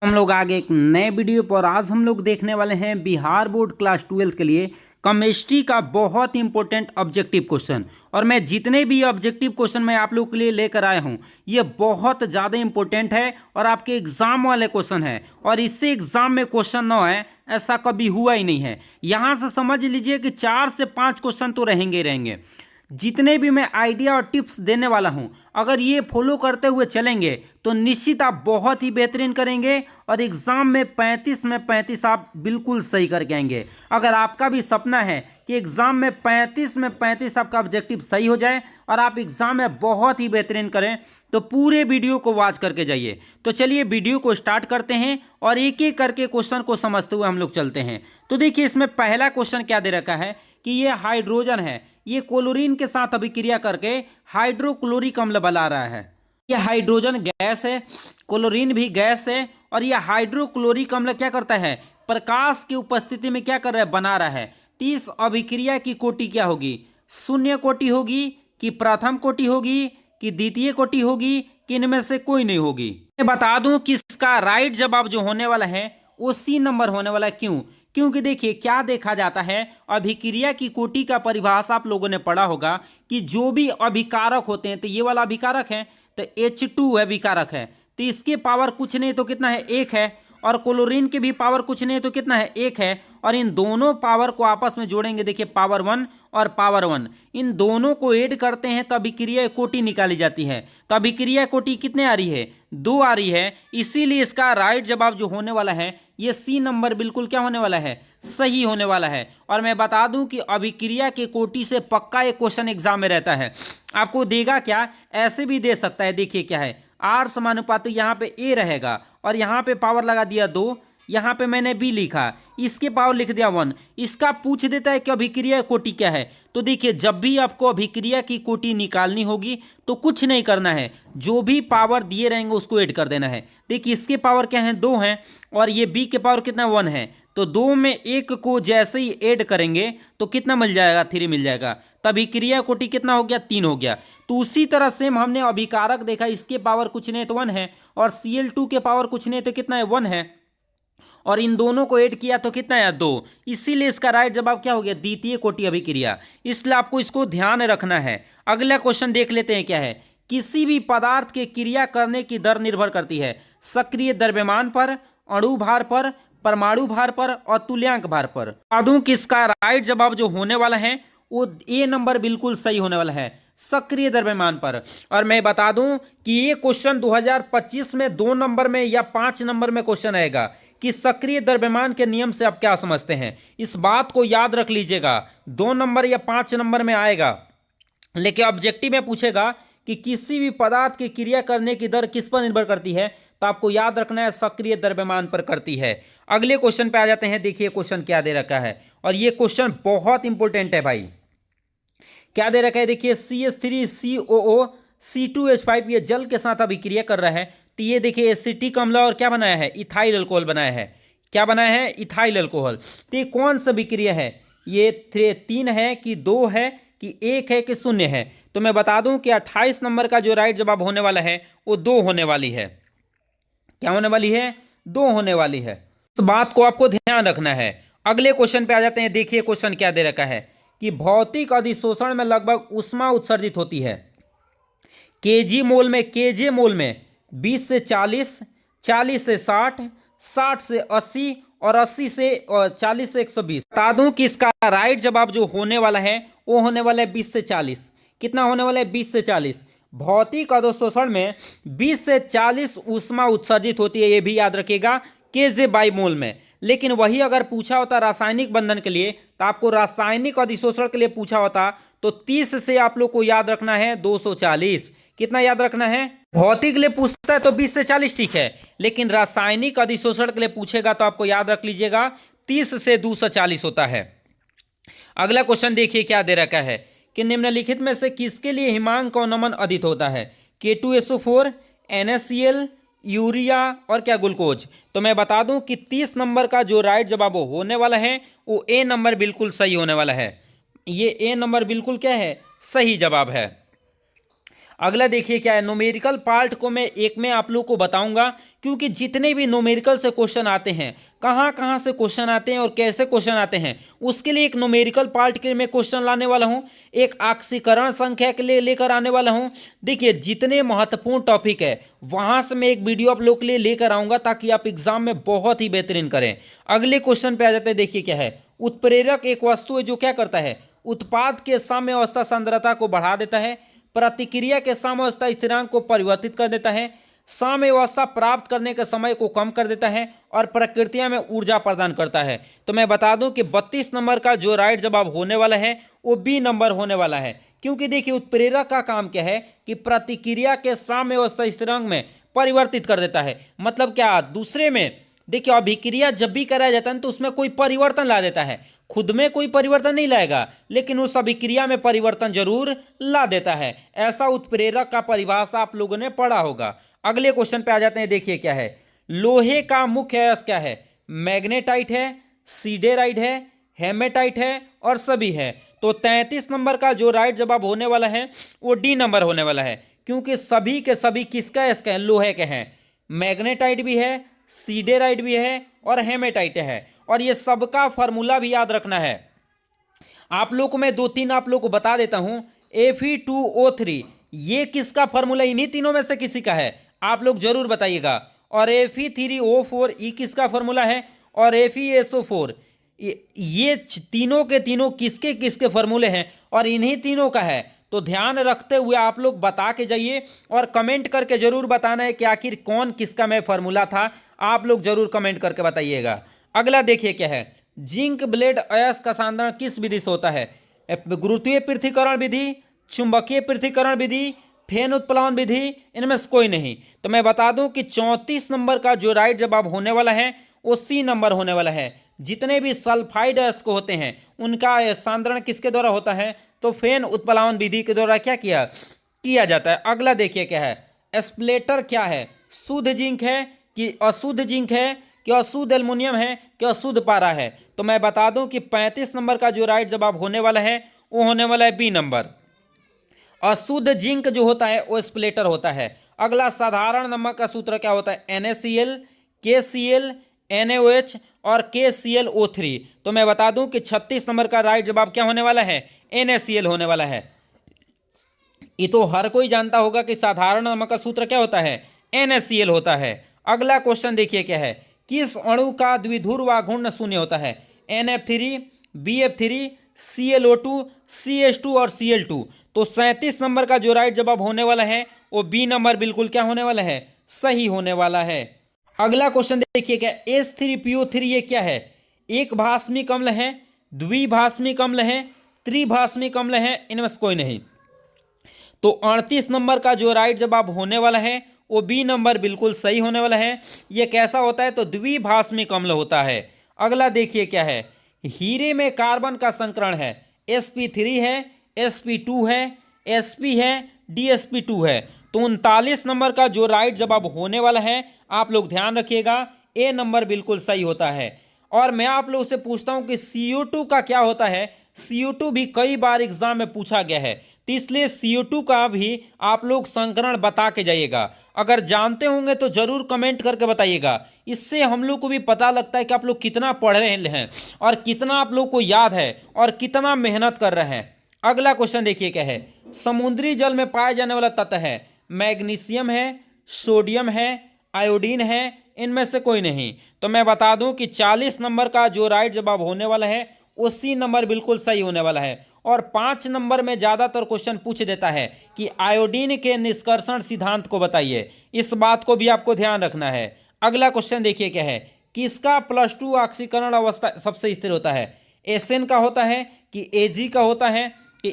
हम लोग आगे एक नए वीडियो पर आज हम लोग देखने वाले हैं बिहार बोर्ड क्लास 12 के लिए केमिस्ट्री का बहुत इंपॉर्टेंट ऑब्जेक्टिव क्वेश्चन। और मैं जितने भी ऑब्जेक्टिव क्वेश्चन मैं आप लोग के लिए लेकर आया हूं ये बहुत ज़्यादा इंपॉर्टेंट है और आपके एग्जाम वाले क्वेश्चन है। और इससे एग्जाम में क्वेश्चन ना है ऐसा कभी हुआ ही नहीं है। यहां से समझ लीजिए कि 4 से 5 क्वेश्चन तो रहेंगे ही रहेंगे। जितने भी मैं आइडिया और टिप्स देने वाला हूं अगर ये फॉलो करते हुए चलेंगे तो निश्चित आप बहुत ही बेहतरीन करेंगे और एग्जाम में 35 में 35 आप बिल्कुल सही करके आएंगे। अगर आपका भी सपना है कि एग्जाम में 35 में 35 आपका ऑब्जेक्टिव सही हो जाए और आप एग्जाम में बहुत ही बेहतरीन करें तो पूरे वीडियो को वॉच करके जाइए। तो चलिए वीडियो को स्टार्ट करते हैं और एक एक करके क्वेश्चन को समझते हुए हम लोग चलते हैं। तो देखिए इसमें पहला क्वेश्चन क्या दे रखा है कि ये हाइड्रोजन है, ये क्लोरीन के साथ अभिक्रिया करके हाइड्रोक्लोरिक अम्ल बना रहा है। ये हाइड्रोजन गैस है, क्लोरीन भी गैस है और ये हाइड्रोक्लोरिक अम्ल क्या करता है, प्रकाश की उपस्थिति में क्या कर रहा है, बना रहा है। तो इस अभिक्रिया की कोटि क्या होगी, शून्य कोटि होगी कि प्रथम कोटि होगी कि द्वितीय कोटि होगी कि इनमें से कोई नहीं होगी। मैं बता दूं कि इसका राइट जवाब जो होने वाला है वो सी नंबर होने वाला है। क्यों? क्योंकि देखिए क्या देखा जाता है, अभिक्रिया की कोटि का परिभाषा आप लोगों ने पढ़ा होगा कि जो भी अभिकारक होते हैं, तो ये वाला अभिकारक है तो H2 अभिकारक है, तो इसके पावर कुछ नहीं तो कितना है, 1 है। और क्लोरीन के भी पावर कुछ नहीं तो कितना है, 1 है। और इन दोनों पावर को आपस में जोड़ेंगे, देखिए पावर 1 और पावर 1, इन दोनों को ऐड करते हैं तो अभिक्रिया कोटि निकाली जाती है। तो अभिक्रिया कोटि कितने आ रही है, 2 आ रही है। इसीलिए इसका राइट जवाब जो होने वाला है ये सी नंबर बिल्कुल क्या होने वाला है, सही होने वाला है। और मैं बता दूं कि अभिक्रिया के कोटि से पक्का एक क्वेश्चन एग्जाम में रहता है। आपको देगा क्या, ऐसे भी दे सकता है। देखिए क्या है, आर समानुपाती, यहाँ पे ए रहेगा और यहाँ पे पावर लगा दिया 2, यहाँ पे मैंने बी लिखा, इसके पावर लिख दिया 1। इसका पूछ देता है कि अभिक्रिया कोटि क्या है। तो देखिए जब भी आपको अभिक्रिया की कोटि निकालनी होगी तो कुछ नहीं करना है, जो भी पावर दिए रहेंगे उसको ऐड कर देना है। देखिए इसके पावर क्या है, 2 हैं और ये बी के पावर कितना, 1 है। तो 2 में 1 को जैसे ही ऐड करेंगे तो कितना मिल जाएगा, 3 मिल जाएगा। तब अभिक्रिया कोटि कितना हो गया, 3 हो गया। तो उसी तरह सेम हमने अभिकारक देखा, इसके पावर कुछ नहीं तो 1 है और Cl2 के पावर कुछ नहीं तो कितना है, 1 है। और इन दोनों को ऐड किया तो कितना है, 2। इसीलिए इसका राइट जवाब क्या हो गया, द्वितीय कोटि अभिक्रिया। इसलिए आपको इसको ध्यान रखना है। अगला क्वेश्चन देख लेते हैं क्या है, किसी भी पदार्थ के क्रिया करने की दर निर्भर करती है सक्रिय द्रव्यमान पर, अणु भार पर, परमाणु भार पर और तुल्यांक भार पर। बता दूं कि इसका राइट जवाब जो होने वाला है वो ए नंबर बिल्कुल सही होने वाला है, सक्रिय द्रव्यमान पर। और मैं बता दूं कि ये क्वेश्चन 2025 में 2 नंबर में या 5 नंबर में क्वेश्चन आएगा कि सक्रिय द्रव्यमान के नियम से आप क्या समझते हैं। इस बात को याद रख लीजिएगा, 2 नंबर या 5 नंबर में आएगा। लेकिन ऑब्जेक्टिव में पूछेगा कि किसी भी पदार्थ की क्रिया करने की दर किस पर निर्भर करती है, तो आपको याद रखना है सक्रिय द्रव्यमान पर करती है। अगले क्वेश्चन पे आ जाते हैं। देखिए क्वेश्चन क्या दे रखा है और ये क्वेश्चन बहुत इंपॉर्टेंट है भाई। क्या दे रखा है, देखिए CH3COO C2H5 ये जल के साथ अभिक्रिया कर रहा है। तो ये देखिए एसिटिक अम्ल और क्या बनाया है, इथाइल अल्कोहल बनाया है। क्या बनाया है, इथाइल अल्कोहल। तो ये कौन सा अभिक्रिया है, ये 3 है कि 2 है कि 1 है कि 0 है। तो मैं बता दूं कि 28 नंबर का जो राइट जवाब होने वाला है वो 2 होने वाली है। क्या होने वाली है, 2 होने वाली है। इस बात को आपको ध्यान रखना है। अगले क्वेश्चन पे आ जाते हैं। देखिए क्वेश्चन क्या दे रखा है कि भौतिक अधिशोषण में लगभग ऊष्मा उत्सर्जित होती है केजी मोल में, केजे मोल में 20 से 40, 40 से 60, 60 से 80 और 80 से 40 से 120। बता दूं कि इसका राइट जवाब जो होने वाला है वो होने वाला है 20 से 40। कितना होने वाला है, 20 से 40। भौतिक अधोशोषण में 20 से 40 ऊष्मा उत्सर्जित होती है, ये भी याद रखिएगा, केजे बाई मोल में। लेकिन वही अगर पूछा होता रासायनिक बंधन के लिए, तो आपको रासायनिक अधिशोषण के लिए पूछा होता तो 30 से आप लोग को याद रखना है 240। कितना याद रखना है, भौतिक के लिए पूछता है तो 20 से 40 ठीक है, लेकिन रासायनिक अधिशोषण के लिए पूछेगा तो आपको याद रख लीजिएगा 30 से 240 होता है। अगला क्वेश्चन देखिए क्या दे रखा है कि निम्नलिखित में से किसके लिए हिमांक का नमन अधिक होता है, K2SO4, NaCl, यूरिया और क्या ग्लूकोज। तो मैं बता दूं कि 30 नंबर का जो राइट जवाब होने वाला है वो ए नंबर बिल्कुल सही होने वाला है। ये ए नंबर बिल्कुल क्या है, सही जवाब है। अगला देखिए क्या है, न्यूमेरिकल पार्ट को मैं एक में आप लोग को बताऊंगा, क्योंकि जितने भी न्यूमेरिकल से क्वेश्चन आते हैं, कहाँ कहाँ से क्वेश्चन आते हैं और कैसे क्वेश्चन आते हैं, उसके लिए एक न्यूमेरिकल पार्ट के लिए मैं क्वेश्चन लाने वाला हूँ, एक आक्सीकरण संख्या के लिए लेकर आने वाला हूँ। देखिए जितने महत्वपूर्ण टॉपिक है वहां से मैं एक वीडियो आप लोग के लिए लेकर आऊंगा, ताकि आप एग्जाम में बहुत ही बेहतरीन करें। अगले क्वेश्चन पे आ जाते हैं। देखिए क्या है, उत्प्रेरक एक वस्तु है जो क्या करता है, उत्पाद के साम्य अवस्था सांद्रता को बढ़ा देता है, प्रतिक्रिया के साम्य अवस्था स्थिरांक को परिवर्तित कर देता है, साम्य अवस्था प्राप्त करने के समय को कम कर देता है, और प्रकृतिया में ऊर्जा प्रदान करता है। तो मैं बता दूं कि 32 नंबर का जो राइट जवाब होने वाला है वो बी नंबर होने वाला है। क्योंकि देखिए उत्प्रेरक का काम क्या है कि प्रतिक्रिया के साम्य अवस्था स्थिरांक में परिवर्तित कर देता है। मतलब क्या, दूसरे में देखिए अभिक्रिया जब भी कराया जाता है तो उसमें कोई परिवर्तन ला देता है, खुद में कोई परिवर्तन नहीं लाएगा, लेकिन उस अभिक्रिया में परिवर्तन जरूर ला देता है। ऐसा उत्प्रेरक का परिभाषा आप लोगों ने पढ़ा होगा। अगले क्वेश्चन पे आ जाते हैं। देखिए क्या है, लोहे का मुख्य अयस्क क्या है, मैग्नेटाइट है, सीडेराइट है, हेमेटाइट है और सभी है। तो 33 नंबर का जो राइट जवाब होने वाला है वो डी नंबर होने वाला है, क्योंकि सभी के सभी किसका अयस्क है, लोहे के हैं। मैग्नेटाइट भी है, सीडेराइट भी है और हेमेटाइट है, और ये सबका फॉर्मूला भी याद रखना है। आप लोग को मैं दो तीन आप लोग को बता देता हूं। Fe2O3 ये किसका फॉर्मूला, इन्हीं तीनों में से किसी का है, आप लोग जरूर बताइएगा। और Fe3O4 ये किसका फॉर्मूला है, और FeSO4 ये तीनों के तीनों किसके किसके फॉर्मूले हैं, और इन्हीं तीनों का है। तो ध्यान रखते हुए आप लोग बता के जाइए, और कमेंट करके जरूर बताना है कि आखिर कौन किसका में फॉर्मूला था, आप लोग जरूर कमेंट करके बताइएगा। अगला देखिए क्या है, जिंक ब्लेड अयस्क का सांद्रण किस विधि से होता है, गुरुत्वीय पृथक्करण विधि, चुंबकीय पृथक्करण विधि, फेन उत्प्लवन विधि, इनमें से कोई नहीं। तो मैं बता दूं कि 34 नंबर का जो राइट जवाब होने वाला है वो सी नंबर होने वाला है। जितने भी सल्फाइड अयस्क होते हैं उनका सांद्रण किसके द्वारा होता है, तो फेन उत्प्लवन विधि के द्वारा क्या किया जाता है। अगला देखिए क्या है, स्प्लेटर क्या है, शुद्ध जिंक है कि अशुद्ध जिंक है, कि अशुद्ध एल्युमिनियम है, कि अशुद्ध पारा है। तो मैं बता दूं कि 35 नंबर का जो राइट जवाब होने वाला है वो होने वाला है बी नंबर। अशुद्ध जिंक जो होता है वो स्प्लेटर होता है। अगला साधारण नमक का सूत्र क्या होता है, NaCl, KCl, NaOH और KClO3। तो मैं बता दूं कि 36 नंबर का राइट जवाब क्या होने वाला है, NaCl होने वाला है। ये तो हर कोई जानता होगा कि साधारण नमक का सूत्र क्या होता है, NaCl होता है। अगला क्वेश्चन देखिए क्या है, किस अणु का द्विध्रुव आघूर्ण शून्य होता है, NF3, BF3, ClO2, CH2 और Cl2। तो 37 नंबर का जो राइट जवाब होने वाला है वो बी नंबर बिल्कुल क्या होने वाला है, सही होने वाला है। अगला क्वेश्चन देखिए क्या, H3PO3 ये क्या है, एक भास्मिक अम्ल है, द्विभास्मिक अम्ल है, त्रिभास्मिक अम्ल है, इनमें से कोई नहीं। तो 38 नंबर का जो राइट जवाब होने वाला है वो बी नंबर बिल्कुल सही होने वाला है। ये कैसा होता है, तो द्विभास्मिक अम्ल होता है। अगला देखिए क्या है, हीरे में कार्बन का संकरण है, sp3 है, sp2 है, sp है, dsp2 है। तो 39 नंबर का जो राइट जवाब होने वाला है आप लोग ध्यान रखिएगा, ए नंबर बिल्कुल सही होता है। और मैं आप लोगों से पूछता हूं कि CO2 का क्या होता है, CO2 भी कई बार एग्जाम में पूछा गया है, तो इसलिए CO2 का भी आप लोग संकरण बता के जाइएगा। अगर जानते होंगे तो जरूर कमेंट करके बताइएगा, इससे हम लोग को भी पता लगता है कि आप लोग कितना पढ़ रहे हैं और कितना आप लोग को याद है और कितना मेहनत कर रहे हैं। अगला क्वेश्चन देखिए क्या है, समुद्री जल में पाए जाने वाला तत्व है, मैग्नीशियम है, सोडियम है, आयोडीन है, इनमें से कोई नहीं। तो मैं बता दूं कि 40 नंबर का जो राइट जवाब होने वाला है उसी नंबर बिल्कुल सही होने वाला है। और 5 नंबर में ज्यादातर क्वेश्चन पूछ देता है कि आयोडीन के निष्कर्षण सिद्धांत को बताइए, इस बात को भी आपको ध्यान रखना है। अगला क्वेश्चन देखिए क्या है, किसका +2 ऑक्सीकरण अवस्था सबसे स्थिर होता है, एसएन का होता है कि एजी का होता है कि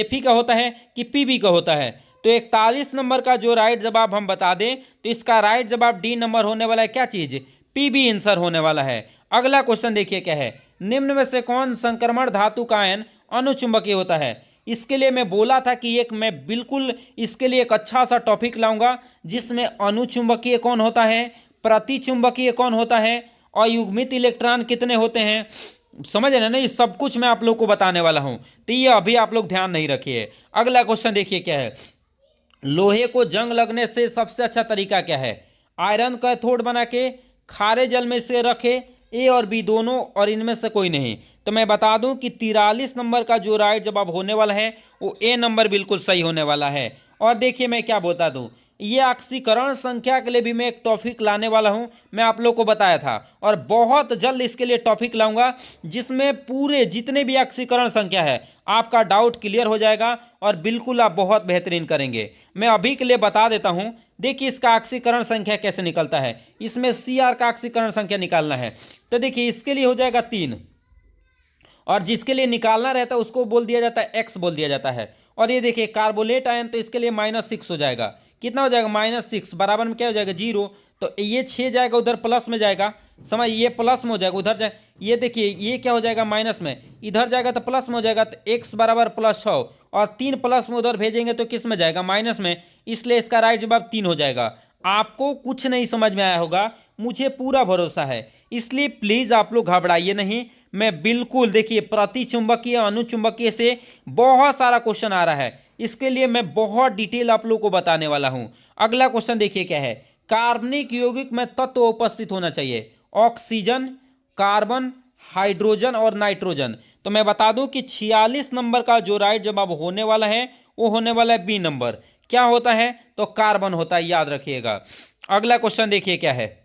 Fe का होता है कि पीबी का होता है। तो 41 नंबर का जो राइट जवाब हम बता दें तो इसका राइट जवाब डी नंबर होने वाला है, क्या चीज, पीबी आंसर होने वाला है। अगला क्वेश्चन देखिए क्या है, निम्न में से कौन संक्रमण धातु का आयन अनुचुंबकीय होता है। इसके लिए मैं बोला था कि मैं बिल्कुल इसके लिए एक अच्छा सा टॉपिक लाऊंगा जिसमें अनुचुंबकीय कौन होता है, प्रतिचुंबकीय कौन होता है, अयुग्मित इलेक्ट्रॉन कितने होते हैं, समझ रहे ना, ये सब कुछ मैं आप लोग को बताने वाला हूं, तो ये अभी आप लोग ध्यान नहीं रखिए। अगला क्वेश्चन देखिए क्या है, लोहे को जंग लगने से सबसे अच्छा तरीका क्या है? आयरन कैथोड बना के खारे जल में से रखे, ए और बी दोनों, और इनमें से कोई नहीं। तो मैं बता दूं कि 43 नंबर का जो राइट जवाब होने वाला है वो ए नंबर बिल्कुल सही होने वाला है। और देखिए मैं क्या बोलता दूं, ये ऑक्सीकरण संख्या के लिए भी मैं एक टॉपिक लाने वाला हूं, मैं आप लोग को बताया था, और बहुत जल्द इसके लिए टॉपिक लाऊंगा जिसमें पूरे जितने भी ऑक्सीकरण संख्या है आपका डाउट क्लियर हो जाएगा और बिल्कुल आप बहुत बेहतरीन करेंगे। मैं अभी के लिए बता देता हूं, देखिए इसका ऑक्सीकरण संख्या कैसे निकलता है। इसमें Cr का ऑक्सीकरण संख्या निकालना है, तो देखिए इसके लिए हो जाएगा 3, और जिसके लिए निकालना रहता है उसको बोल दिया जाता है एक्स बोल दिया जाता है। और ये देखिए कार्बोलेट आयन, तो इसके लिए -6 हो जाएगा। कितना हो जाएगा? -6 बराबर में क्या हो जाएगा? 0। तो ये 6 जाएगा उधर प्लस में जाएगा, समझ, ये प्लस में हो जाएगा उधर जाए, ये देखिए ये क्या हो जाएगा? माइनस में, इधर जाएगा तो प्लस में हो जाएगा, तो x बराबर +6, और 3 प्लस में उधर भेजेंगे तो किस में जाएगा? माइनस में, इसलिए इसका राइट जवाब 3 हो जाएगा। आपको कुछ नहीं समझ में आया होगा, मुझे पूरा भरोसा है, इसलिए प्लीज आप लोग घबराइए नहीं। मैं बिल्कुल, देखिए प्रतिचुंबकीय अनुचुंबकीय से बहुत सारा क्वेश्चन आ रहा है, इसके लिए मैं बहुत डिटेल आप लोग को बताने वाला हूं। अगला क्वेश्चन देखिए क्या है, कार्बनिक यौगिक में तत्व उपस्थित होना चाहिए, ऑक्सीजन, कार्बन, हाइड्रोजन और नाइट्रोजन। तो मैं बता दूं कि 46 नंबर का जो राइट जवाब होने वाला है वो होने वाला है बी नंबर। क्या होता है? तो कार्बन होता है, याद रखिएगा। अगला क्वेश्चन देखिए क्या है,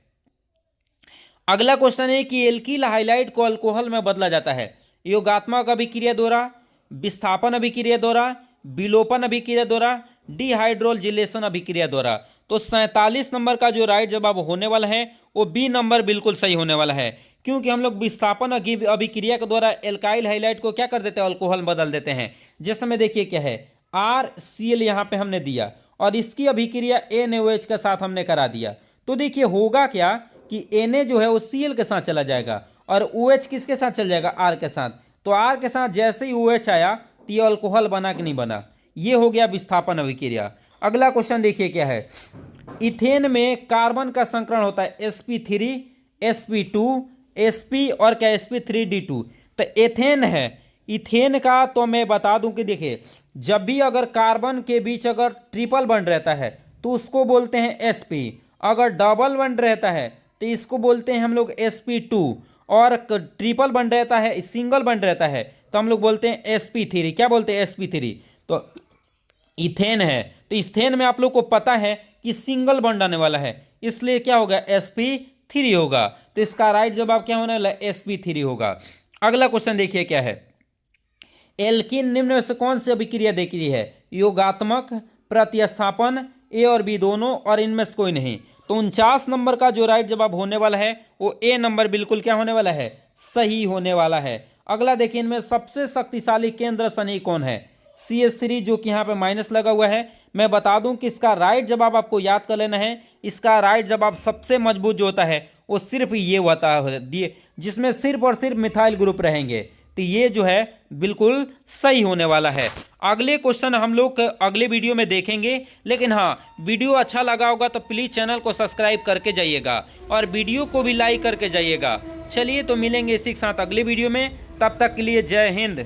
अगला क्वेश्चन है कि एल्किल हाइलाइट को अल्कोहल में बदला जाता है योगात्मक अभिक्रिया द्वारा, विस्थापन अभिक्रिया द्वारा, विलोपन अभिक्रिया द्वारा, डिहाइड्रोजिलेशन अभिक्रिया द्वारा। तो 47 नंबर का जो राइट जवाब होने वाला है वो बी नंबर बिल्कुल सही होने वाला है, क्योंकि हम लोग विस्थापन अभिक्रिया के द्वारा एल्काइल हाइलाइट को क्या कर देते हैं? अल्कोहल में बदल देते हैं। जैसे में देखिए क्या है, RCl यहाँ पे हमने दिया और इसकी अभिक्रिया NaOH के साथ हमने करा दिया, तो देखिए होगा क्या कि Na जो है वो Cl के साथ चला जाएगा और OH किसके साथ चल जाएगा? R के साथ। तो R के साथ जैसे ही OH आया तो ये अल्कोहल बना कि नहीं बना, ये हो गया विस्थापन अभिक्रिया। अगला क्वेश्चन देखिए क्या है, इथेन में कार्बन का संकरण होता है sp3, sp2, sp और क्या sp3d2। तो एथेन है, इथेन का तो मैं बता दूं कि देखिए जब भी अगर कार्बन के बीच अगर ट्रिपल बॉन्ड रहता है तो उसको बोलते हैं sp, अगर डबल बॉन्ड रहता है तो इसको बोलते हैं हम लोग sp2, और ट्रिपल बॉन्ड रहता है, सिंगल बॉन्ड रहता है तो हम लोग बोलते हैं sp3। क्या बोलते हैं? sp3। तो इथेन है, तो इथेन में आप लोग को पता है कि सिंगल बॉन्ड आने वाला है, इसलिए क्या होगा? sp3 होगा। तो इसका राइट जवाब क्या होने वाला है? sp3 होगा। अगला क्वेश्चन देखिए क्या है, एल्किन निम्न में से कौन सी अभिक्रिया देखी है? योगात्मक, प्रतिस्थापन, ए और बी दोनों, और इनमें से कोई नहीं। तो 49 नंबर का जो राइट जवाब होने वाला है वो ए नंबर बिल्कुल क्या होने वाला है? सही होने वाला है। अगला देखिए, इनमें सबसे शक्तिशाली केंद्र शनि कौन है? CH3, जो कि यहाँ पे माइनस लगा हुआ है। मैं बता दूं कि इसका राइट जवाब आपको याद कर लेना है, इसका राइट जवाब सबसे मजबूत जो होता है वो सिर्फ ये होता है, जिसमें सिर्फ और सिर्फ मिथाइल ग्रुप रहेंगे। तो ये जो है बिल्कुल सही होने वाला है। अगले क्वेश्चन हम लोग अगले वीडियो में देखेंगे, लेकिन हाँ वीडियो अच्छा लगा होगा तो प्लीज़ चैनल को सब्सक्राइब करके जाइएगा और वीडियो को भी लाइक करके जाइएगा। चलिए तो मिलेंगे इसी के साथ अगले वीडियो में, तब तक के लिए जय हिंद।